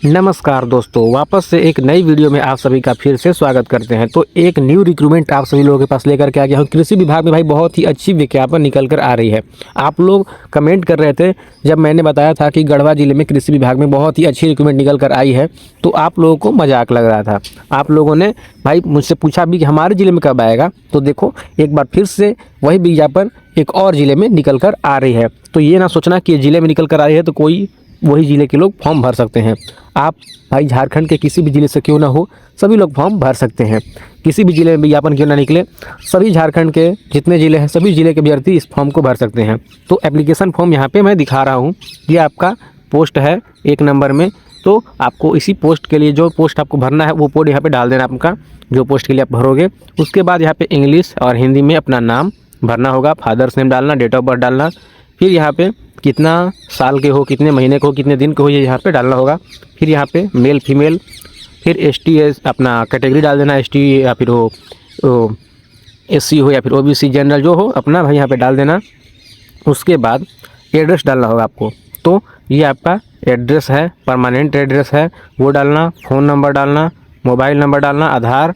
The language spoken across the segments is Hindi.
नमस्कार दोस्तों, वापस से एक नई वीडियो में आप सभी का फिर से स्वागत करते हैं। तो एक न्यू रिक्रूटमेंट आप सभी लोगों के पास लेकर के आ गया हूँ। कृषि विभाग में भाई बहुत ही अच्छी विज्ञापन निकल कर आ रही है। आप लोग कमेंट कर रहे थे जब मैंने बताया था कि गढ़वा जिले में कृषि विभाग में बहुत ही अच्छी रिक्रूटमेंट निकल कर आई है, तो आप लोगों को मजाक लग रहा था। आप लोगों ने भाई मुझसे पूछा भी कि हमारे ज़िले में कब आएगा। तो देखो एक बार फिर से वही विज्ञापन एक और ज़िले में निकल कर आ रही है। तो ये ना सोचना कि ज़िले में निकल कर आ रही है तो कोई वही ज़िले के लोग फॉर्म भर सकते हैं। आप भाई झारखंड के किसी भी ज़िले से क्यों ना हो, सभी लोग फॉर्म भर सकते हैं। किसी भी ज़िले में विज्ञापन क्यों ना निकले, सभी झारखंड के जितने ज़िले हैं सभी ज़िले के अभ्यर्थी इस फॉर्म को भर सकते हैं। तो एप्लीकेशन फॉर्म यहाँ पे मैं दिखा रहा हूँ। ये आपका पोस्ट है 1 नंबर में। तो आपको इसी पोस्ट के लिए जो पोस्ट आपको भरना है वो पोस्ट यहाँ पर डाल देना आपका, जो पोस्ट के लिए आप भरोगे। उसके बाद यहाँ पर इंग्लिश और हिंदी में अपना नाम भरना होगा, फादर्स नेम डालना, डेट ऑफ बर्थ डालना, फिर यहाँ पे कितना साल के हो, कितने महीने को हो, कितने दिन के हो, ये यहाँ पे डालना होगा। फिर यहाँ पे मेल फीमेल, फिर ST अपना कैटेगरी डाल देना, ST या फिर हो SC हो या फिर OBC जनरल जो हो अपना भाई यहाँ पे डाल देना। उसके बाद एड्रेस डालना होगा आपको। तो ये आपका एड्रेस है, परमानेंट एड्रेस है, वो डालना, फ़ोन नंबर डालना, मोबाइल नंबर डालना, आधार,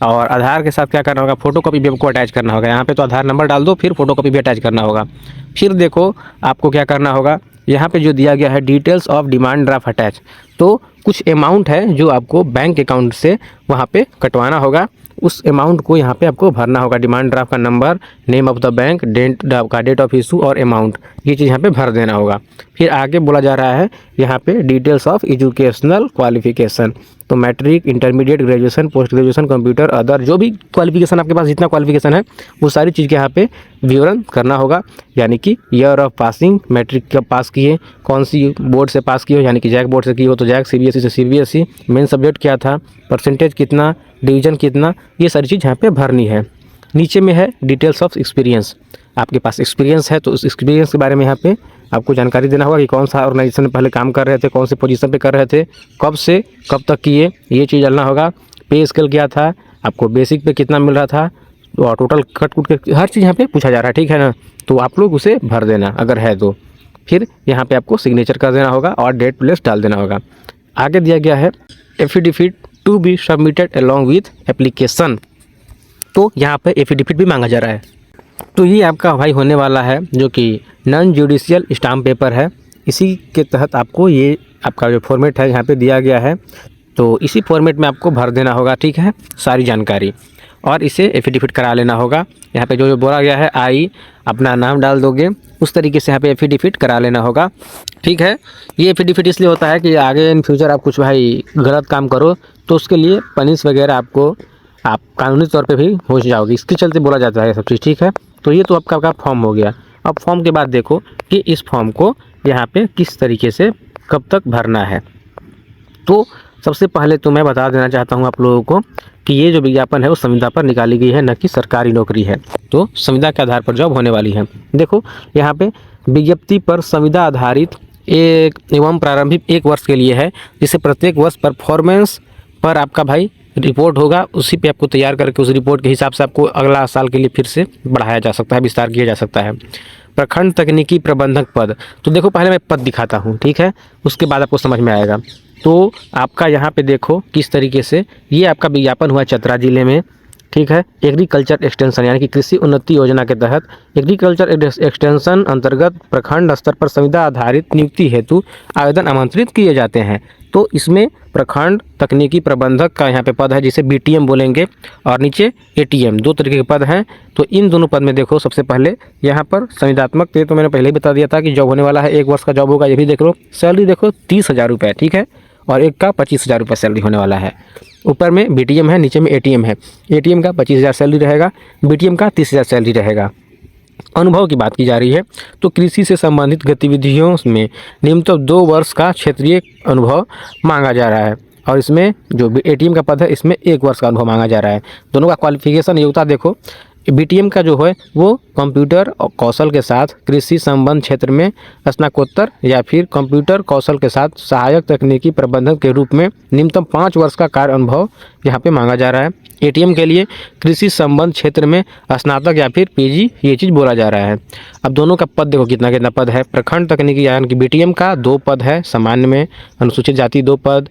और आधार के साथ क्या करना होगा, फ़ोटोकॉपी भी आपको अटैच करना होगा। यहाँ पे तो आधार नंबर डाल दो, फिर फ़ोटोकॉपी भी अटैच करना होगा। फिर देखो आपको क्या करना होगा, यहाँ पे जो दिया गया है details of demand draft attach. तो कुछ अमाउंट है जो आपको बैंक अकाउंट से वहाँ पे कटवाना होगा। उस अमाउंट को यहाँ पे आपको भरना होगा। डिमांड ड्राफ्ट का number, name of the bank, date of issue और अमाउंट, ये चीज़ यहाँ पे भर देना होगा। फिर आगे बोला जा रहा है यहाँ पे डिटेल्स ऑफ एजुकेशनल क्वालिफिकेशन। तो matric, intermediate, graduation, post graduation, computer, other, जो भी क्वालिफिकेशन आपके पास जितना क्वालिफिकेशन है वो सारी चीज़ के यहाँ पे विवरण करना होगा। यानी कि ईयर ऑफ पासिंग, मैट्रिक कब पास किए, कौन सी बोर्ड से पास किए हो, यानी कि जैक बोर्ड से किए हो तो जैक, CBSE से CBSE, मेन सब्जेक्ट क्या था, परसेंटेज कितना, डिवीज़न कितना, ये सारी चीज़ यहाँ पे भरनी है। नीचे में है डिटेल्स ऑफ एक्सपीरियंस। आपके पास एक्सपीरियंस है तो उस एक्सपीरियंस के बारे में यहाँ पे आपको जानकारी देना होगा कि कौन सा ऑर्गेनाइजेशन में पहले काम कर रहे थे, कौन से पोजीशन पे कर रहे थे, कब से कब तक किए, ये चीज़ डालना होगा। पे स्केल क्या था, आपको बेसिक पे कितना मिल रहा था, और टोटल कट कुट के हर चीज़ यहाँ पे पूछा जा रहा है, ठीक है ना। तो आप लोग उसे भर देना अगर है तो। फिर यहाँ पे आपको सिग्नेचर कर देना होगा और डेट प्लेस डाल देना होगा। आगे दिया गया है affidavit to be submitted along with application. तो यहाँ पे एफिडेविट भी मांगा जा रहा है। तो ये आपका भाई होने वाला है जो कि नॉन जुडिशियल स्टाम्प पेपर है। इसी के तहत आपको ये आपका जो फॉर्मेट है यहाँ पे दिया गया है, तो इसी फॉर्मेट में आपको भर देना होगा, ठीक है, सारी जानकारी, और इसे एफिडेविट करा लेना होगा। यहाँ पे जो बोला गया है आई अपना नाम डाल दोगे, उस तरीके से यहाँ पे एफिडेविट करा लेना होगा, ठीक है। ये एफिडेविट इसलिए होता है कि आगे इन फ्यूचर आप कुछ भाई गलत काम करो तो उसके लिए पनिश वगैरह आपको आप कानूनी तौर पे भी हो जाओगे, इसके चलते बोला जाता है सब चीज़, ठीक है। तो ये तो आपका फॉर्म हो गया। अब फॉर्म के बाद देखो कि इस फॉर्म को यहाँ पे किस तरीके से कब तक भरना है। तो सबसे पहले तो मैं बता देना चाहता हूँ आप लोगों को कि ये जो विज्ञापन है वो संविदा पर निकाली गई है, न कि सरकारी नौकरी है। तो संविदा के आधार पर जॉब होने वाली है। देखो यहाँ पे विज्ञप्ति पर संविदा आधारित एक एवं प्रारंभिक 1 वर्ष के लिए है, जिसे प्रत्येक वर्ष परफॉर्मेंस पर आपका भाई रिपोर्ट होगा, उसी पे आपको तैयार करके उस रिपोर्ट के हिसाब से आपको अगला साल के लिए फिर से बढ़ाया जा सकता है, विस्तार किया जा सकता है। प्रखंड तकनीकी प्रबंधक पद, तो देखो पहले मैं पद दिखाता हूँ, ठीक है, उसके बाद आपको समझ में आएगा। तो आपका यहाँ पे देखो किस तरीके से ये आपका विज्ञापन हुआ चतरा जिले में, ठीक है। एग्रीकल्चर एक्सटेंशन यानी कि कृषि उन्नति योजना के तहत एग्रीकल्चर एक्सटेंशन अंतर्गत प्रखंड स्तर पर संविदा आधारित नियुक्ति हेतु आवेदन आमंत्रित किए जाते हैं। तो इसमें प्रखंड तकनीकी प्रबंधक का यहाँ पे पद है जिसे BTM बोलेंगे, और नीचे ATM, 2 तरीके के पद हैं। तो इन दोनों पद में देखो सबसे पहले यहाँ पर संविदात्मक पे तो मैंने पहले ही बता दिया था कि जॉब होने वाला है, 1 वर्ष का जॉब होगा। ये भी देख लो, सैलरी देखो 30,000 रुपये, ठीक है, और एक का 25,000 रुपये सैलरी होने वाला है। ऊपर में BTM है, नीचे में ATM है। ATM का 25,000 सैलरी रहेगा, BTM का 30,000 सैलरी रहेगा। अनुभव की बात की जा रही है तो कृषि से संबंधित गतिविधियों में न्यूनतम 2 वर्ष का क्षेत्रीय अनुभव मांगा जा रहा है, और इसमें जो ATM का पद है इसमें 1 वर्ष का अनुभव मांगा जा रहा है। दोनों का क्वालिफिकेशन योग्यता देखो, बीटीएम का जो है वो कंप्यूटर और कौशल के साथ कृषि संबंध क्षेत्र में स्नातकोत्तर या फिर कंप्यूटर कौशल के साथ सहायक तकनीकी प्रबंधक के रूप में न्यूनतम 5 वर्ष का कार्य अनुभव यहाँ पे मांगा जा रहा है। एटीएम के लिए कृषि संबंध क्षेत्र में स्नातक या फिर पीजी ये चीज़ बोला जा रहा है। अब दोनों का पद देखो कितना कितना पद है। प्रखंड तकनीकी यानी कि बीटीएम का 2 पद है, सामान्य में अनुसूचित जाति 2 पद,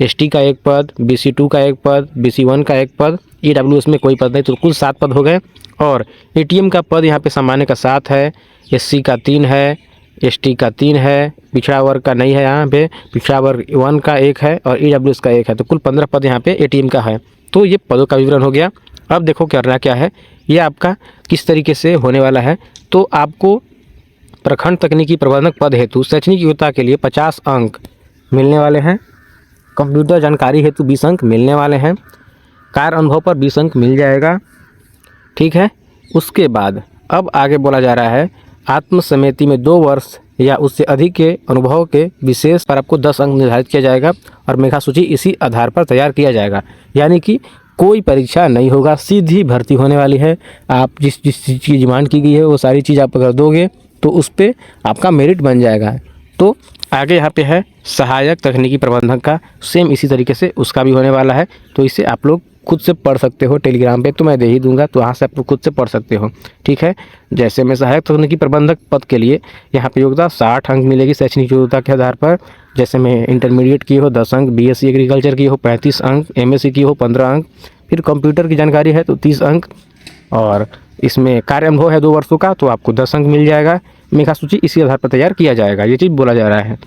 एसटी का 1 पद, BC2 का 1 पद, BC1 का 1 पद, EWS में कोई पद नहीं, तो कुल 7 पद हो गए। और एटीएम का पद यहाँ पे सामान्य का 7 है, SC का 3 है, ST का 3 है, पिछड़ा वर्ग का नहीं है, यहाँ पे पिछड़ा वर्ग 1 का 1 है और EWS का 1 है, तो कुल 15 पद यहाँ पे एटीएम का है। तो ये पदों का विवरण हो गया। अब देखो करना क्या है, ये आपका किस तरीके से होने वाला है। तो आपको प्रखंड तकनीकी प्रबंधक पद हेतु शैक्षणिक योग्यता के लिए 50 अंक मिलने वाले हैं, कंप्यूटर जानकारी हेतु 20 अंक मिलने वाले हैं, कार्य अनुभव पर 20 अंक मिल जाएगा, ठीक है। उसके बाद अब आगे बोला जा रहा है आत्मसमिति में 2 वर्ष या उससे अधिक के अनुभव के विशेष पर आपको 10 अंक निर्धारित किया जाएगा और मेधा सूची इसी आधार पर तैयार किया जाएगा। यानी कि कोई परीक्षा नहीं होगा, सीधी भर्ती होने वाली है। आप जिस जिस चीज़ की डिमांड की गई है वो सारी चीज़ आप अगर दोगे तो उस पर आपका मेरिट बन जाएगा। तो आगे यहाँ पे है सहायक तकनीकी प्रबंधक का, सेम इसी तरीके से उसका भी होने वाला है। तो इसे आप लोग खुद से पढ़ सकते हो, टेलीग्राम पे तो मैं दे ही दूंगा, तो वहाँ से आप लोग खुद से पढ़ सकते हो, ठीक है। जैसे मैं सहायक तकनीकी प्रबंधक पद के लिए यहाँ पे योग्यता 60 अंक मिलेगी शैक्षणिक योग्यता के आधार पर। जैसे मैं इंटरमीडिएट की हो 10 अंक, BSc एग्रीकल्चर की हो 35 अंक, MSc की हो 15 अंक, फिर कंप्यूटर की जानकारी है तो 30 अंक, और इसमें कार्य अनुभव है 2 वर्षों का तो आपको 10 अंक मिल जाएगा। मेधा सूची इसी आधार पर तैयार किया जाएगा, ये चीज़ बोला जा रहा है।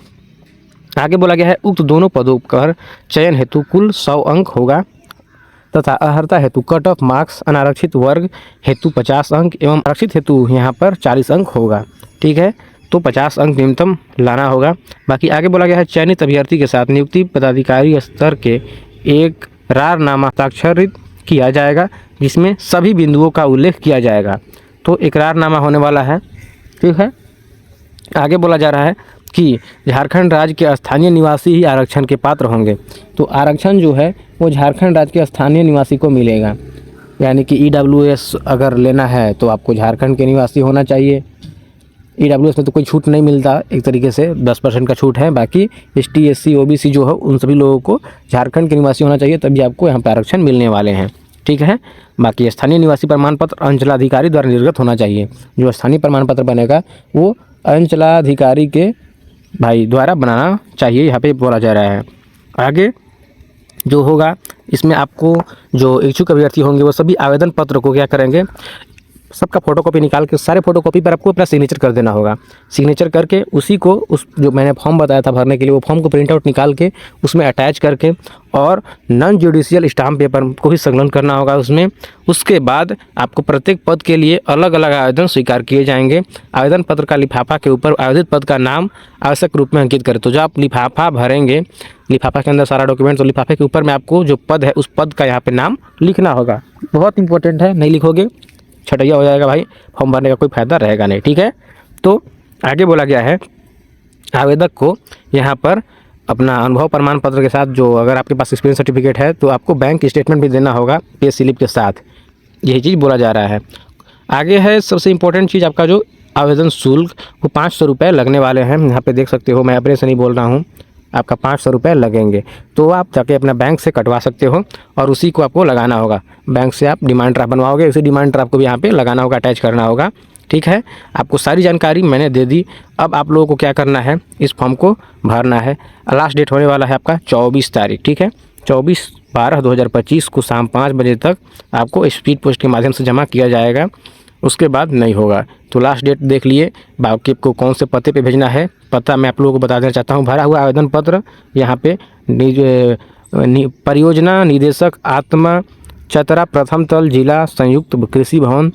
आगे बोला गया है उक्त दोनों पदों पर चयन हेतु कुल 100 अंक होगा तथा अर्हता हेतु कट ऑफ मार्क्स अनारक्षित वर्ग हेतु 50 अंक एवं आरक्षित हेतु यहाँ पर 40 अंक होगा, ठीक है। तो 50 अंक न्यूनतम लाना होगा। बाकी आगे बोला गया है चयनित अभ्यर्थी के साथ नियुक्ति पदाधिकारी स्तर के एक इकरारनामा हस्ताक्षरित किया जाएगा जिसमें सभी बिंदुओं का उल्लेख किया जाएगा। तो इकरारनामा होने वाला है, ठीक है। आगे बोला जा रहा है कि झारखंड राज्य के स्थानीय निवासी ही आरक्षण के पात्र होंगे। तो आरक्षण जो है वो झारखंड राज्य के स्थानीय निवासी को मिलेगा। यानी कि EWS अगर लेना है तो आपको झारखंड के निवासी होना चाहिए। EWS में तो कोई छूट नहीं मिलता, एक तरीके से 10% का छूट है। बाकी ST SC OBC जो है उन सभी लोगों को झारखंड के निवासी होना चाहिए, तभी आपको यहाँ पर आरक्षण मिलने वाले हैं, ठीक है। बाकी स्थानीय निवासी प्रमाण पत्र अंचलाधिकारी द्वारा निर्गत होना चाहिए। जो स्थानीय प्रमाण पत्र बनेगा वो अंचलाधिकारी के भाई द्वारा बनाना चाहिए, यहाँ पे बोला जा रहा है। आगे जो होगा इसमें आपको जो इच्छुक अभ्यर्थी होंगे वो सभी आवेदन पत्र को क्या करेंगे, सबका फोटोकॉपी निकाल के सारे फोटोकॉपी पर आपको अपना सिग्नेचर कर देना होगा। सिग्नेचर करके उसी को उस जो मैंने फॉर्म बताया था भरने के लिए वो फॉर्म को प्रिंट आउट निकाल के उसमें अटैच करके और नॉन जुडिशियल स्टाम्प पेपर को ही संलग्न करना होगा उसमें। उसके बाद आपको प्रत्येक पद के लिए अलग अलग आवेदन स्वीकार किए जाएंगे। आवेदन पत्र का लिफाफा के ऊपर आवेदित पद का नाम आवश्यक रूप में अंकित करें। तो जो आप लिफाफा भरेंगे, लिफाफा के अंदर सारा डॉक्यूमेंट, तो लिफाफे के ऊपर में आपको जो पद है उस पद का यहाँ पे नाम लिखना होगा। बहुत इंपॉर्टेंट है, नहीं लिखोगे छटैया हो जाएगा भाई, फॉर्म भरने का कोई फायदा रहेगा नहीं, ठीक है। तो आगे बोला गया है आवेदक को यहाँ पर अपना अनुभव प्रमाण पत्र के साथ, जो अगर आपके पास एक्सपीरियंस सर्टिफिकेट है तो आपको बैंक स्टेटमेंट भी देना होगा पे स्लिप के साथ, यही चीज़ बोला जा रहा है। आगे है सबसे इम्पोर्टेंट चीज़ आपका जो आवेदन शुल्क, वो 500 रुपये लगने वाले हैं। यहाँ पे देख सकते हो, मैं अपने से नहीं बोल रहा हूँ, आपका 500 रुपये लगेंगे। तो आप जाके अपना बैंक से कटवा सकते हो और उसी को आपको लगाना होगा। बैंक से आप डिमांड ड्राफ्ट बनवाओगे, उसी डिमांड ड्राफ्ट को भी यहाँ पे लगाना होगा, अटैच करना होगा, ठीक है। आपको सारी जानकारी मैंने दे दी। अब आप लोगों को क्या करना है, इस फॉर्म को भरना है। लास्ट डेट होने वाला है आपका 24 तारीख, ठीक है। 24/12/2025 को शाम 5 बजे तक आपको स्पीड पोस्ट के माध्यम से जमा किया जाएगा, उसके बाद नहीं होगा। तो लास्ट डेट देख लिए। बाकी आपको कौन से पते पे भेजना है, पता मैं आप लोगों को बता देना चाहता हूँ। भरा हुआ आवेदन पत्र यहाँ पे परियोजना निदेशक आत्मा चतरा, प्रथम तल, जिला संयुक्त कृषि भवन,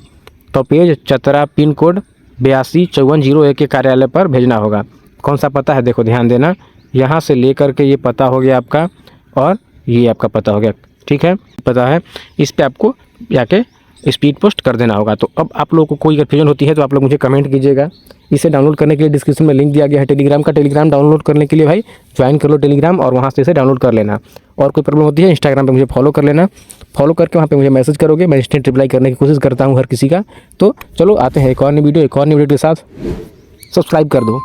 तपेज चतरा, पिन कोड 825401 के कार्यालय पर भेजना होगा। कौन सा पता है देखो, ध्यान देना, यहाँ से लेकर के ये पता हो गया आपका और ये आपका पता हो गया, ठीक है। पता है, इस पे आपको जाके स्पीड पोस्ट कर देना होगा। तो अब आप लोगों को कोई कन्फ्यूजन होती है तो आप लोग मुझे कमेंट कीजिएगा। इसे डाउनलोड करने के लिए डिस्क्रिप्शन में लिंक दिया गया है टेलीग्राम का। टेलीग्राम डाउनलोड करने के लिए भाई ज्वाइन कर लो टेलीग्राम और वहाँ से इसे डाउनलोड कर लेना। और कोई प्रॉब्लम होती है इंस्टाग्राम पे मुझे फॉलो कर लेना। फॉलो करके वहाँ पे मुझे मैसेज करोगे, मैं इंस्टेंट रिप्लाई करने की कोशिश करता हूँ हर किसी का। तो चलो आते हैं एक और नई वीडियो के साथ। सब्सक्राइब कर दो।